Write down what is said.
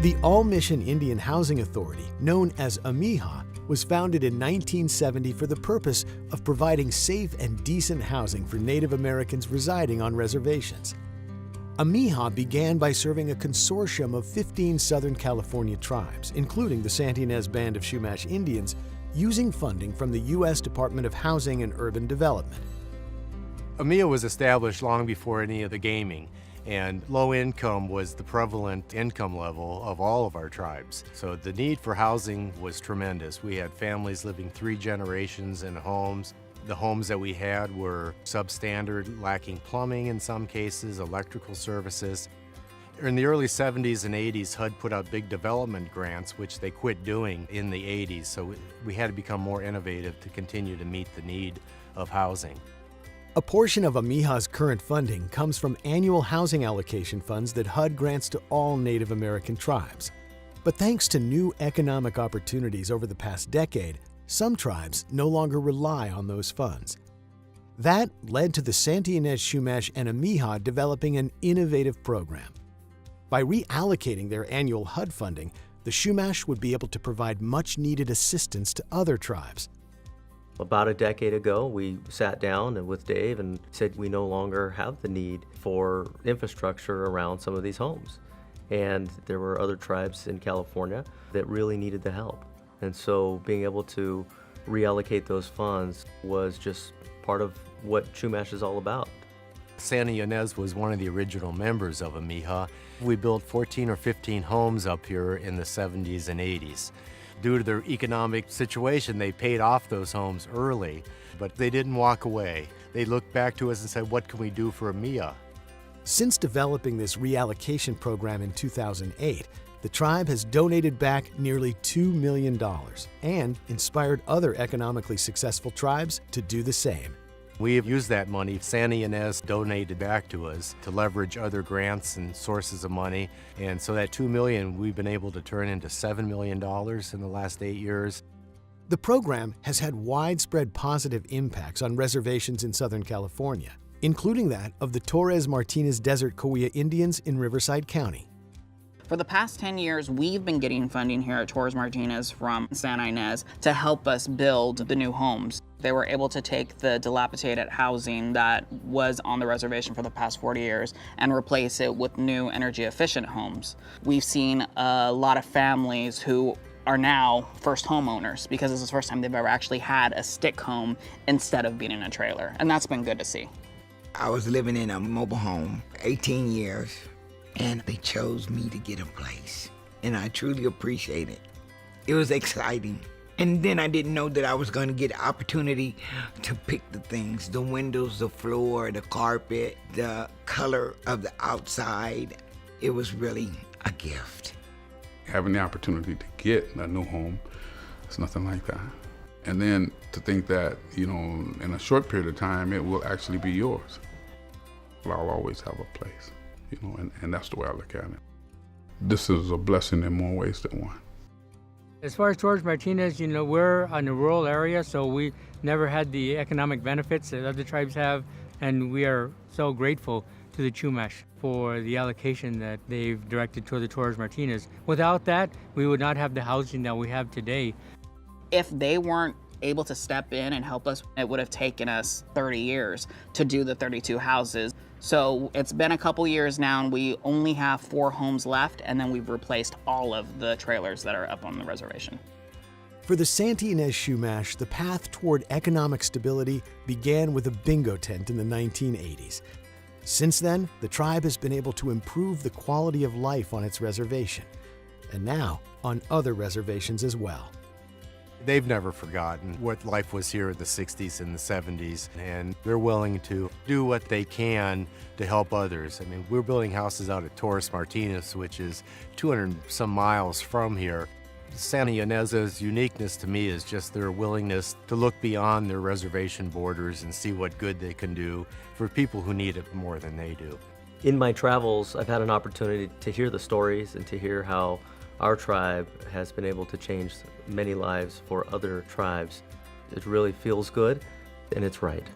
The All-Mission Indian Housing Authority, known as AMIHA, was founded in 1970 for the purpose of providing safe and decent housing for Native Americans residing on reservations. AMIHA began by serving a consortium of 15 Southern California tribes, including the Ynez Band of Chumash Indians, using funding from the U.S. Department of Housing and Urban Development. AMIHA was established long before any of the gaming, and low income was the prevalent income level of all of our tribes. So the need for housing was tremendous. We had families living 3 generations in homes. The homes that we had were substandard, lacking plumbing in some cases, electrical services. In the early 70s and 80s, HUD put out big development grants, which they quit doing in the 80s. So we had to become more innovative to continue to meet the need of housing. A portion of AMIHA's current funding comes from annual housing allocation funds that HUD grants to all Native American tribes. But thanks to new economic opportunities over the past decade, some tribes no longer rely on those funds. That led to the Ynez Chumash and AMIHA developing an innovative program. By reallocating their annual HUD funding, the Chumash would be able to provide much-needed assistance to other tribes. About a decade ago, we sat down with Dave and said we no longer have the need for infrastructure around some of these homes. And there were other tribes in California that really needed the help. And so being able to reallocate those funds was just part of what Chumash is all about. Ynez was one of the original members of AMIHA. We built 14 or 15 homes up here in the 70s and 80s. Due to their economic situation, they paid off those homes early, but they didn't walk away. They looked back to us and said, what can we do for AMIHA? Since developing this reallocation program in 2008, the tribe has donated back nearly $2 million and inspired other economically successful tribes to do the same. We have used that money. Ynez donated back to us to leverage other grants and sources of money. And so that $2 million we've been able to turn into $7 million in the last 8 years. The program has had widespread positive impacts on reservations in Southern California, including that of the Torres-Martinez Desert Cahuilla Indians in Riverside County. For the past 10 years, we've been getting funding here at Torres-Martinez from San Ynez to help us build the new homes. They were able to take the dilapidated housing that was on the reservation for the past 40 years and replace it with new energy-efficient homes. We've seen a lot of families who are now first homeowners because this is the first time they've ever actually had a stick home instead of being in a trailer, and that's been good to see. I was living in a mobile home 18 years. And they chose me to get a place, and I truly appreciate it. It was exciting. And then I didn't know that I was going to get the opportunity to pick the things, the windows, the floor, the carpet, the color of the outside. It was really a gift. Having the opportunity to get a new home, it's nothing like that. And then to think that, in a short period of time, it will actually be yours. I'll always have a place. And that's the way I look at it. This is a blessing in more ways than one. As far as Torres-Martinez, we're in a rural area, so we never had the economic benefits that other tribes have, and we are so grateful to the Chumash for the allocation that they've directed toward the Torres-Martinez. Without that, we would not have the housing that we have today. If they weren't able to step in and help us, it would have taken us 30 years to do the 32 houses. So it's been a couple years now, and we only have 4 homes left, and then we've replaced all of the trailers that are up on the reservation. For the Ynez Chumash, the path toward economic stability began with a bingo tent in the 1980s. Since then, the tribe has been able to improve the quality of life on its reservation, and now on other reservations as well. They've never forgotten what life was here in the 60s and the 70s, and they're willing to do what they can to help others. We're building houses out at Torres-Martinez, which is 200 some miles from here. San Ynez's uniqueness to me is just their willingness to look beyond their reservation borders and see what good they can do for people who need it more than they do. In my travels, I've had an opportunity to hear the stories and to hear how our tribe has been able to change many lives for other tribes. It really feels good, and it's right.